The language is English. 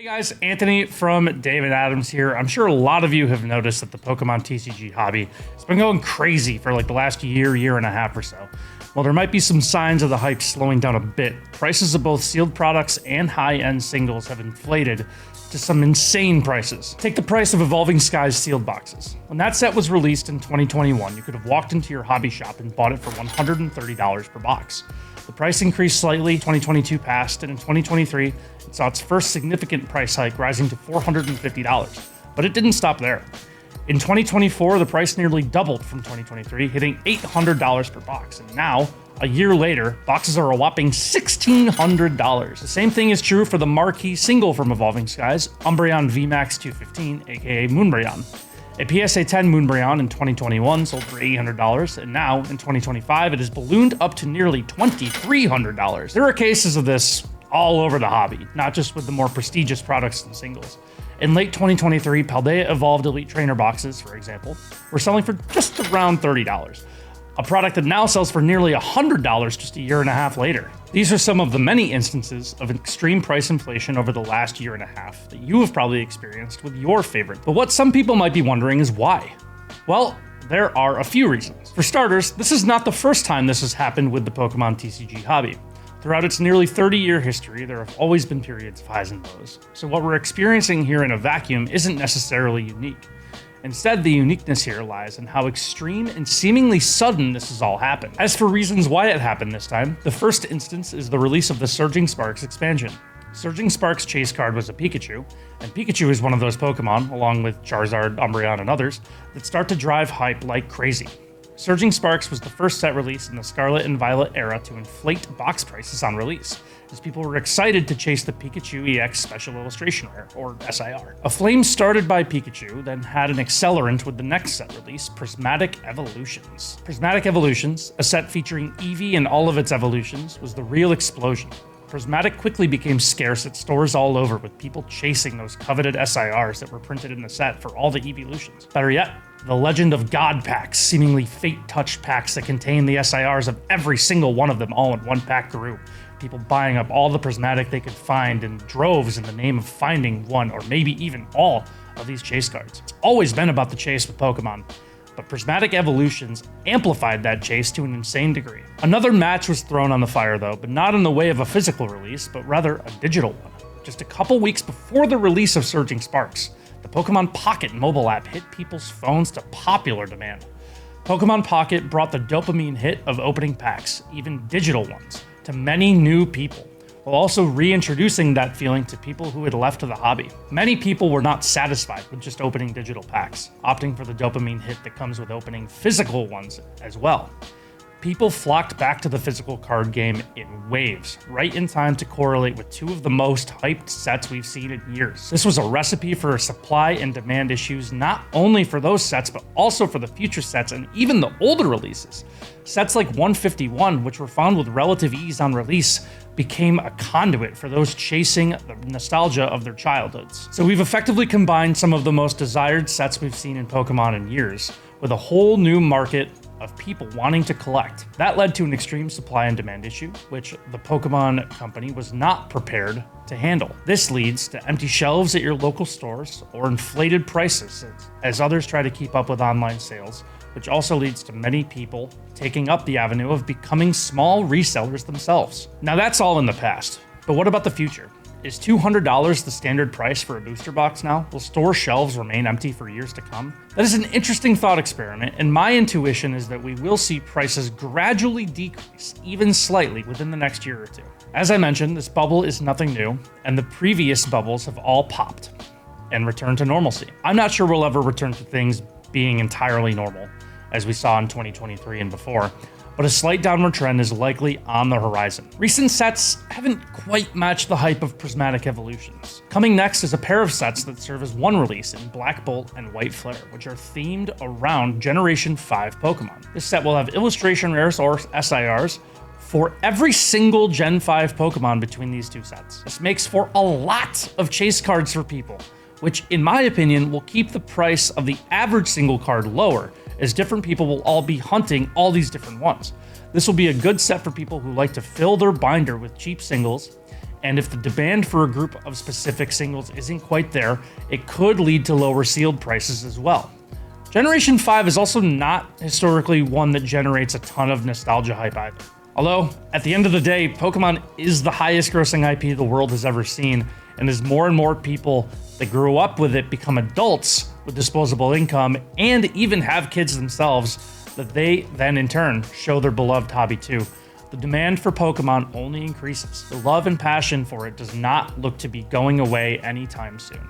Hey guys, Anthony from David Adams here. I'm sure a lot of you have noticed that the Pokemon TCG hobby has been going crazy for like the last year and a half or so. While there might be some signs of the hype slowing down a bit, prices of both sealed products and high-end singles have inflated to some insane prices. Take the price of Evolving Skies sealed boxes. When that set was released in 2021, you could have walked into your hobby shop and bought it for $130 per box. The price increased slightly, 2022 passed, and in 2023, it saw its first significant price hike, rising to $450. But it didn't stop there. In 2024, the price nearly doubled from 2023, hitting $800 per box. And now, a year later, boxes are a whopping $1,600. The same thing is true for the marquee single from Evolving Skies, Umbreon VMAX 215, aka Moonbreon. A PSA 10 Moonbreon in 2021 sold for $800, and now, in 2025, it has ballooned up to nearly $2,300. There are cases of this all over the hobby, not just with the more prestigious products and singles. In late 2023, Paldea Evolved Elite Trainer boxes, for example, were selling for just around $30. A product that now sells for nearly $100 just a year and a half later. These are some of the many instances of extreme price inflation over the last year and a half that you have probably experienced with your favorite. But what some people might be wondering is why? Well, there are a few reasons. For starters, this is not the first time this has happened with the Pokemon TCG hobby. Throughout its nearly 30-year history, there have always been periods of highs and lows. So what we're experiencing here in a vacuum isn't necessarily unique. Instead, the uniqueness here lies in how extreme and seemingly sudden this has all happened. As for reasons why it happened this time, the first instance is the release of the Surging Sparks expansion. Surging Sparks chase card was a Pikachu, and Pikachu is one of those Pokemon, along with Charizard, Umbreon, and others, that start to drive hype like crazy. Surging Sparks was the first set released in the Scarlet and Violet era to inflate box prices on release, as people were excited to chase the Pikachu EX Special Illustration Rare, or SIR. A flame started by Pikachu then had an accelerant with the next set release, Prismatic Evolutions. Prismatic Evolutions, a set featuring Eevee and all of its evolutions, was the real explosion. Prismatic quickly became scarce at stores all over, with people chasing those coveted SIRs that were printed in the set for all the evolutions. Better yet, the Legend of God packs, seemingly fate-touched packs that contain the SIRs of every single one of them all in one pack grew. People buying up all the Prismatic they could find in droves in the name of finding one or maybe even all of these chase cards. It's always been about the chase with Pokemon, but Prismatic Evolutions amplified that chase to an insane degree. Another match was thrown on the fire though, but not in the way of a physical release, but rather a digital one. Just a couple weeks before the release of Surging Sparks, the Pokemon Pocket mobile app hit people's phones to popular demand. Pokemon Pocket brought the dopamine hit of opening packs, even digital ones, to many new people, while also reintroducing that feeling to people who had left the hobby. Many people were not satisfied with just opening digital packs, opting for the dopamine hit that comes with opening physical ones as well. People flocked back to the physical card game in waves, right in time to correlate with two of the most hyped sets we've seen in years. This was a recipe for supply and demand issues, not only for those sets, but also for the future sets and even the older releases. Sets like 151, which were found with relative ease on release, became a conduit for those chasing the nostalgia of their childhoods. So we've effectively combined some of the most desired sets we've seen in Pokemon in years, with a whole new market of people wanting to collect. That led to an extreme supply and demand issue, which the Pokemon company was not prepared to handle. This leads to empty shelves at your local stores or inflated prices as others try to keep up with online sales, which also leads to many people taking up the avenue of becoming small resellers themselves. Now that's all in the past, but what about the future? Is $200 the standard price for a booster box now? Will store shelves remain empty for years to come? That is an interesting thought experiment, and my intuition is that we will see prices gradually decrease, even slightly, within the next year or two. As I mentioned, this bubble is nothing new, and the previous bubbles have all popped and returned to normalcy. I'm not sure we'll ever return to things being entirely normal, as we saw in 2023 and before, but a slight downward trend is likely on the horizon. Recent sets haven't quite matched the hype of Prismatic Evolutions. Coming next is a pair of sets that serve as one release in Black Bolt and White Flare, which are themed around Generation 5 Pokemon. This set will have illustration rares or SIRs for every single Gen 5 Pokemon between these two sets. This makes for a lot of chase cards for people, which in my opinion will keep the price of the average single card lower, as different people will all be hunting all these different ones. This will be a good set for people who like to fill their binder with cheap singles And if the demand for a group of specific singles isn't quite there, it could lead to lower sealed prices as well. Generation 5 is also not historically one that generates a ton of nostalgia hype either. Although, at the end of the day, Pokemon is the highest grossing IP the world has ever seen, and as more and more people that grew up with it become adults with disposable income and even have kids themselves, that they then in turn show their beloved hobby too. The demand for Pokemon only increases. The love and passion for it does not look to be going away anytime soon.